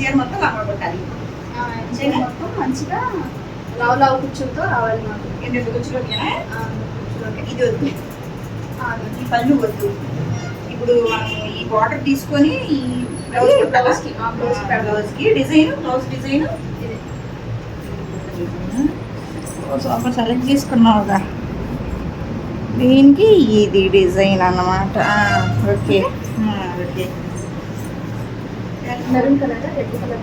చీర మొత్తం కమ్మలు కొట్టాలి. చీర మొత్తం మంచిగా లావు లావు కుచ్చులతో రావాలి మాకు. ఏంటంటే కుచ్చులోకేనా? ఇది వద్దు, ఈ పళ్ళు వద్దు. ఇప్పుడు మనం ఈ బార్డర్ తీసుకొని ఈ బ్లౌజ్కి design, blouse design super select చేసుకున్నావుగా. దీనికి ఇది డిజైన్ అన్నమాట. Okay okay. Maroon colour, red colour.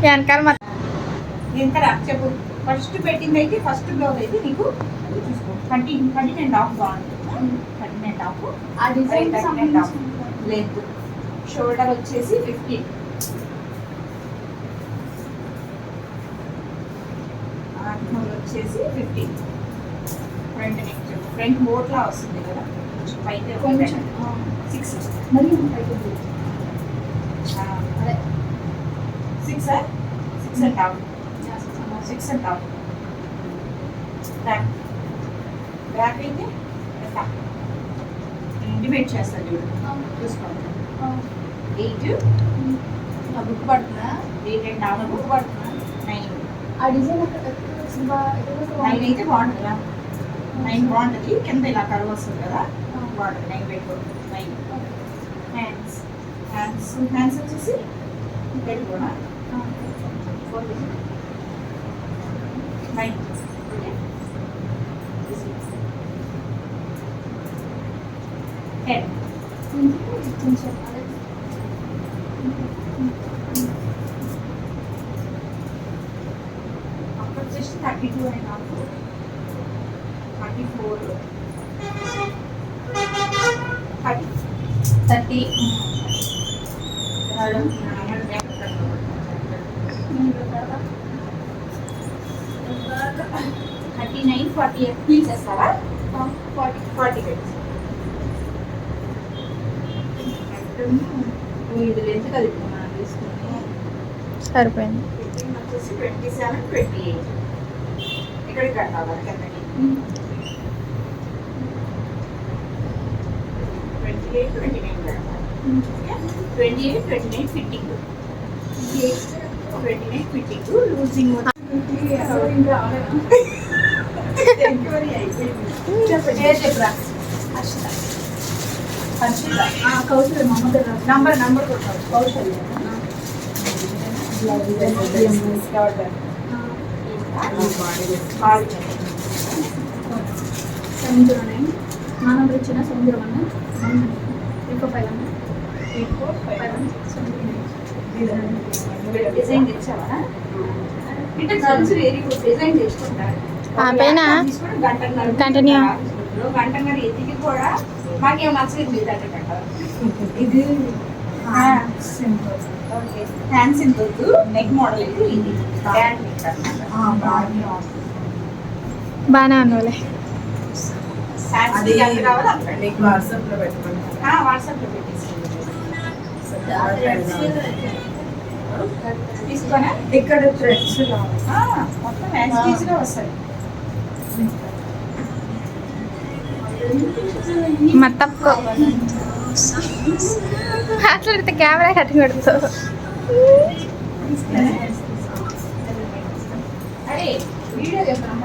వెనకాల ఇంకా చెప్పు. ఫస్ట్ పెట్టింది అయితే ఫస్ట్ బ్లౌజ్ అయితే నీకు చూసుకో. 30 బాగుంటుంది. 30 ఆ డిజైన్ లెంత్. షోల్డర్ వచ్చేసి 15. వచ్చేసి 15. ఫ్రంట్ నెక్ ఫ్రంట్ మోట్లా వస్తుంది కదా, పైతే కొంచెం 6 మరి 6 and down. 6 and down. Back అయితే డివైడ్ చేస్తాను చూడు, చూసుకోండి. 8 బుక్ పడుతుందా? 8 and down బుక్ పడుతుందా? 9. ఆ డిజైన్ 9 అయితే బాగుంటుందా? 9 బాగుంటుంది. కింద ఇలా కరువు వస్తుంది కదా, బాగుంటుంది. 9 పెట్టుకోండి. 9. హ్యాండ్స్ వచ్చేసి పెట్టుకోనా? 9. ఓకే. 10. అప్పుడు వచ్చేసి 32 and half, 34, 30. 39, 40 ప్లీజ్ చేస్తారా? 40 ఇది లెంత్ కలుపుకున్నా తీసుకుని సరిపోయింది. వచ్చేసి 27, 28 ఇక్కడికి కట్టాలి కిందకి. 28, 29 కట్టాలి. 28, 29 ఫిట్టింగ్. 29 ఫిట్టింగ్ లూజింగ్ ఎంక్వైరీ అయిపోయింది. చెప్పరా? కౌశల్య నంబర్ కొట్టాలి. కౌశల్య నా నంబర్ ఇచ్చిన 701 845 డిజైన్ తెచ్చావా? అంటే గర్ల్స్ వెరీ గుడ్ డిజైన్ చేసుకుంటారు. పైన కంటిన్యూ గంటన్నర ఎదిగి కూడా మాకేం నచ్చలేదు. ఇది ఓకే. హ్యాండ్స్ ఇంత నెక్ మోడల్ అయితే ఇది హ్యాండ్ నెక్ అన్నమాట. బాగానే ఉన్నోలే. వాట్సాప్లో పెట్టేసి తీసుకొని ఇక్కడ థ్రెడ్స్ మొత్తం మ్యాక్సిగా వస్తాయి. మత్తప్పు మాట్లాడితే కెమెరా కట్టి పెడతావు. అరే వీడియో చేస్తాను.